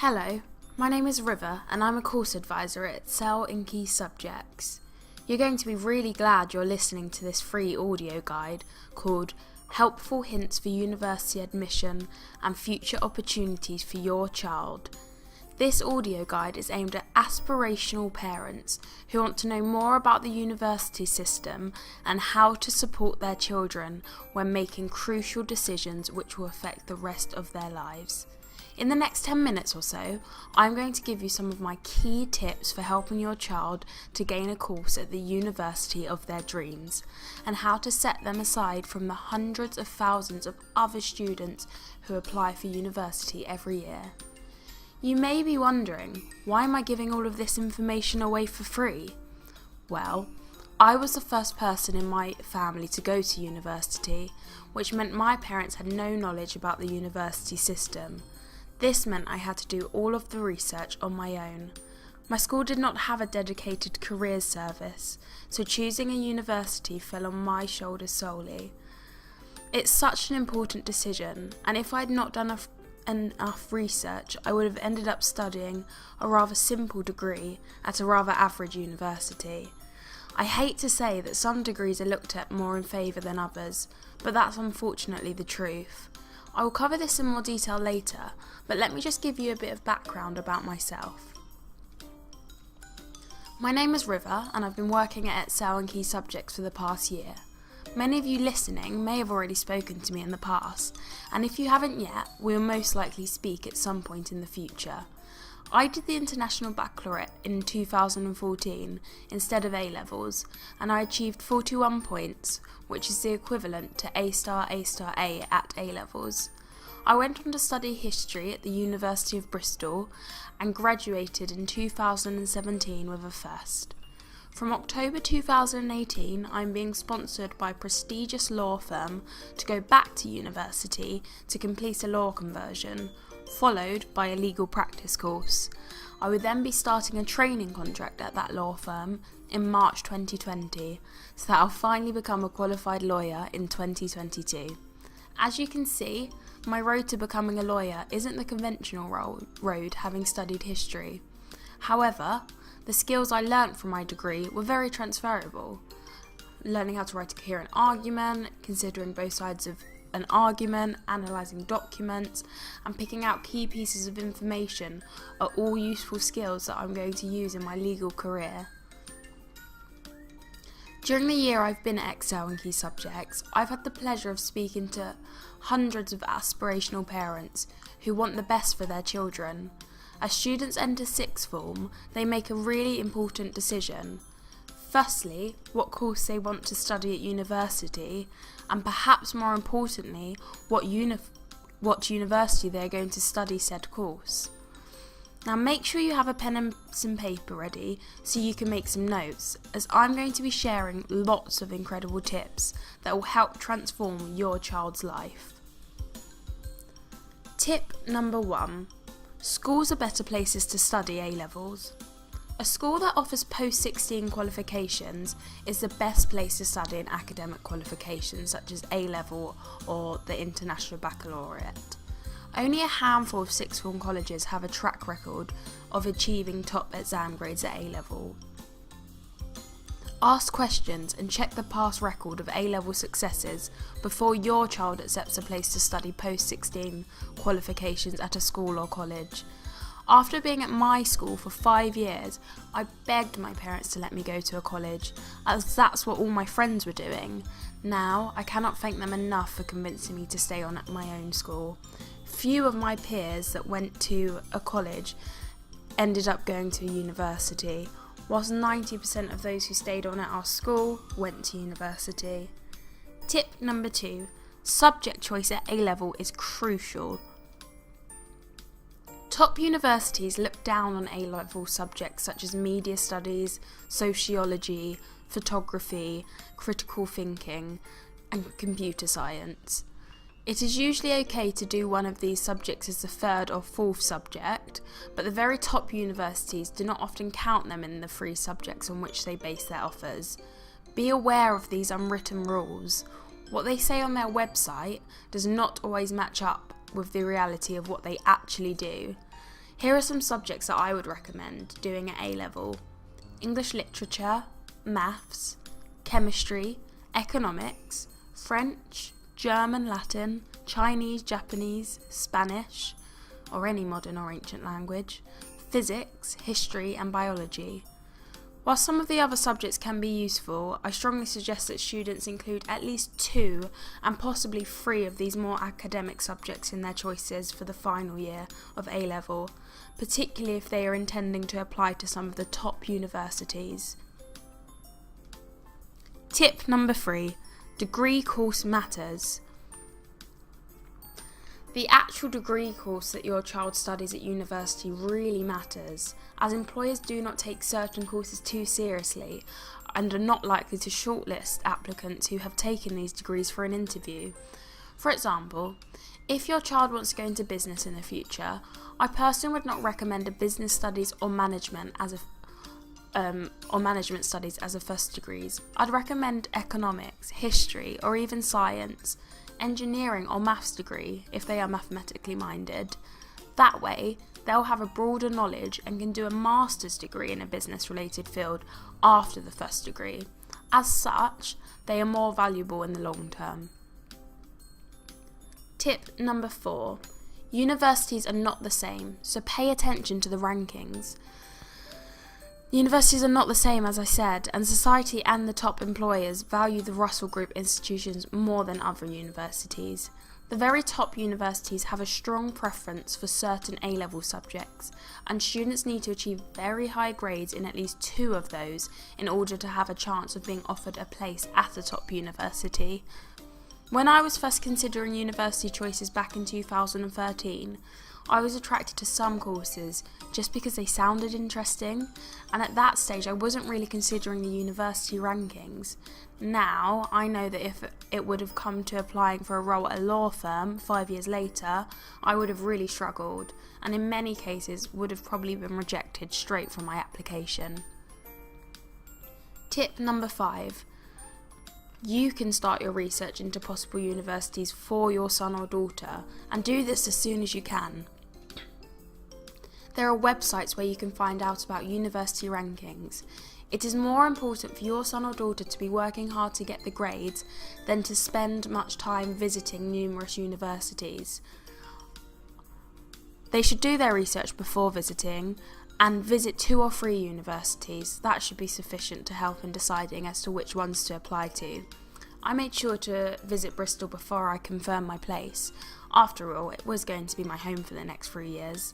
Hello, my name is River and I'm a course advisor at Excel in Key Subjects. You're going to be really glad you're listening to this free audio guide called Helpful Hints for University Admission and Future Opportunities for Your Child. This audio guide is aimed at aspirational parents who want to know more about the university system and how to support their children when making crucial decisions which will affect the rest of their lives. In the next 10 minutes or so, I'm going to give you some of my key tips for helping your child to gain a course at the university of their dreams, and how to set them aside from the hundreds of thousands of other students who apply for university every year. You may be wondering, why am I giving all of this information away for free? Well, I was the first person in my family to go to university, which meant my parents had no knowledge about the university system. This meant I had to do all of the research on my own. My school did not have a dedicated careers service, so choosing a university fell on my shoulders solely. It's such an important decision, and if I'd not done enough research, I would have ended up studying a rather simple degree at a rather average university. I hate to say that some degrees are looked at more in favour than others, but that's unfortunately the truth. I will cover this in more detail later, but let me just give you a bit of background about myself. My name is River and I've been working at Excel in Key Subjects for the past year. Many of you listening may have already spoken to me in the past, and if you haven't yet, we will most likely speak at some point in the future. I did the International Baccalaureate in 2014 instead of A-levels, and I achieved 41 points, which is the equivalent to A*A*A at A-levels. I went on to study history at the University of Bristol and graduated in 2017 with a first. From October 2018, I'm being sponsored by a prestigious law firm to go back to university to complete a law conversion, followed by a legal practice course. I would then be starting a training contract at that law firm in March 2020, so that I'll finally become a qualified lawyer in 2022. As you can see, my road to becoming a lawyer isn't the conventional road, having studied history. However, the skills I learnt from my degree were very transferable. Learning how to write a coherent argument, considering both sides of an argument, analysing documents, and picking out key pieces of information are all useful skills that I'm going to use in my legal career. During the year I've been at Excel in Key Subjects, I've had the pleasure of speaking to hundreds of aspirational parents who want the best for their children. As students enter sixth form, they make a really important decision. Firstly, what course they want to study at university, and perhaps more importantly, what university they are going to study said course. Now make sure you have a pen and some paper ready so you can make some notes, as I'm going to be sharing lots of incredible tips that will help transform your child's life. Tip number 1. Schools are better places to study A-levels. A school that offers post-16 qualifications is the best place to study in academic qualifications such as A-level or the International Baccalaureate. Only a handful of sixth form colleges have a track record of achieving top exam grades at A-level. Ask questions and check the past record of A-level successes before your child accepts a place to study post-16 qualifications at a school or college. After being at my school for 5 years, I begged my parents to let me go to a college, as that's what all my friends were doing. Now, I cannot thank them enough for convincing me to stay on at my own school. Few of my peers that went to a college ended up going to a university, whilst 90% of those who stayed on at our school went to university. Tip number 2. Subject choice at A-level is crucial. Top universities look down on A-level subjects such as media studies, sociology, photography, critical thinking, and computer science. It is usually okay to do one of these subjects as the third or fourth subject, but the very top universities do not often count them in the 3 subjects on which they base their offers. Be aware of these unwritten rules. What they say on their website does not always match up with the reality of what they actually do. Here are some subjects that I would recommend doing at A-level: English literature, maths, chemistry, economics, French, German, Latin, Chinese, Japanese, Spanish, or any modern or ancient language, physics, history, and biology. While some of the other subjects can be useful, I strongly suggest that students include at least 2 and possibly 3 of these more academic subjects in their choices for the final year of A-level, particularly if they are intending to apply to some of the top universities. Tip number 3. Degree course matters. The actual degree course that your child studies at university really matters, as employers do not take certain courses too seriously and are not likely to shortlist applicants who have taken these degrees for an interview. For example, if your child wants to go into business in the future, I personally would not recommend a business studies or management studies as a first degrees. I'd recommend economics, history, or even science, engineering or maths degree if they are mathematically minded. That way, they'll have a broader knowledge and can do a master's degree in a business related field after the first degree. As such, they are more valuable in the long term. Tip number 4. Universities are not the same, so pay attention to the rankings. Universities are not the same, as I said, and society and the top employers value the Russell Group institutions more than other universities. The very top universities have a strong preference for certain A-level subjects, and students need to achieve very high grades in at least 2 of those in order to have a chance of being offered a place at a top university. When I was first considering university choices back in 2013, I was attracted to some courses just because they sounded interesting, and at that stage I wasn't really considering the university rankings. Now I know that if it would have come to applying for a role at a law firm 5 years later, I would have really struggled, and in many cases would have probably been rejected straight from my application. Tip number 5. You can start your research into possible universities for your son or daughter, and do this as soon as you can. There are websites where you can find out about university rankings. It is more important for your son or daughter to be working hard to get the grades than to spend much time visiting numerous universities. They should do their research before visiting and visit 2 or 3 universities. That should be sufficient to help in deciding as to which ones to apply to. I made sure to visit Bristol before I confirmed my place. After all, it was going to be my home for the next 3 years.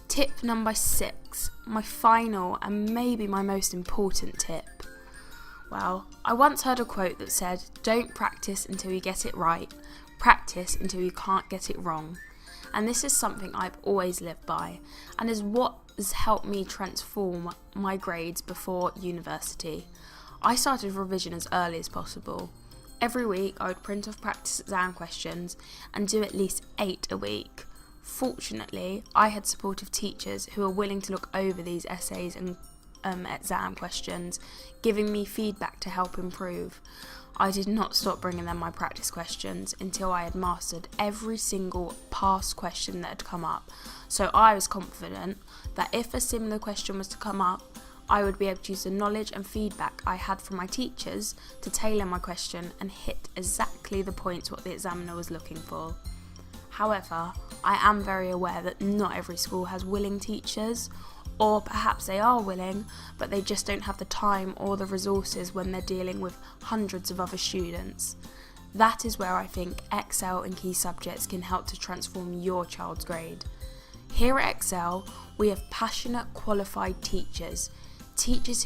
Tip number 6, my final and maybe my most important tip. Well, I once heard a quote that said, "Don't practice until you get it right, practice until you can't get it wrong." And this is something I've always lived by, and is what has helped me transform my grades before university. I started revision as early as possible. Every week I would print off practice exam questions and do at least 8 a week. Fortunately, I had supportive teachers who were willing to look over these essays and exam questions, giving me feedback to help improve. I did not stop bringing them my practice questions until I had mastered every single past question that had come up, so I was confident that if a similar question was to come up, I would be able to use the knowledge and feedback I had from my teachers to tailor my question and hit exactly the points what the examiner was looking for. However, I am very aware that not every school has willing teachers, or perhaps they are willing, but they just don't have the time or the resources when they're dealing with hundreds of other students. That is where I think Excel and key subjects can help to transform your child's grade. Here at Excel, we have passionate, qualified teachers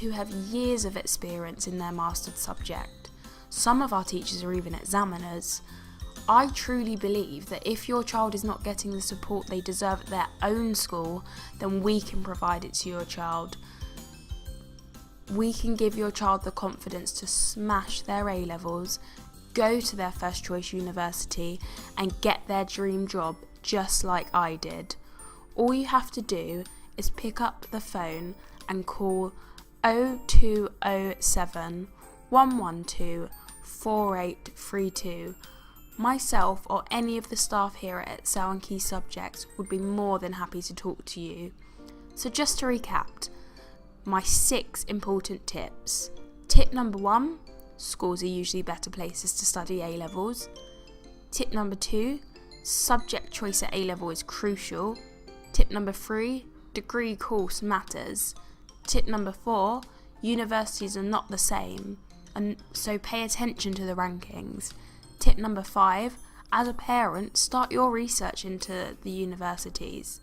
who have years of experience in their mastered subject. Some of our teachers are even examiners. I truly believe that if your child is not getting the support they deserve at their own school, then we can provide it to your child. We can give your child the confidence to smash their A-levels, go to their first choice university, and get their dream job just like I did. All you have to do is pick up the phone and call 0207 112 4832. myself or any of the staff here at Excel in Key Subjects would be more than happy to talk to you. So just to recap, my 6 important tips. Tip number 1, schools are usually better places to study A-levels. Tip number 2, subject choice at A-level is crucial. Tip number 3, degree course matters. Tip number 4, universities are not the same, and so pay attention to the rankings. Tip number 5, as a parent, start your research into the universities.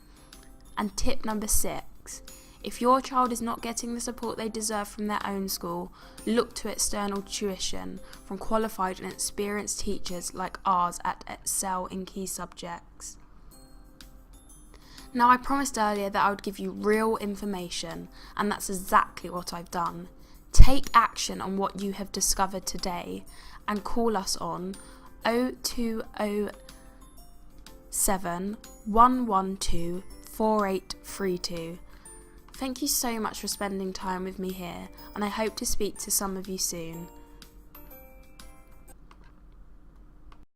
And tip number 6, if your child is not getting the support they deserve from their own school, look to external tuition from qualified and experienced teachers like ours at Excel in Key Subjects. Now, I promised earlier that I would give you real information, and that's exactly what I've done. Take action on what you have discovered today and call us on 0207 112 4832. Thank you so much for spending time with me here, and I hope to speak to some of you soon.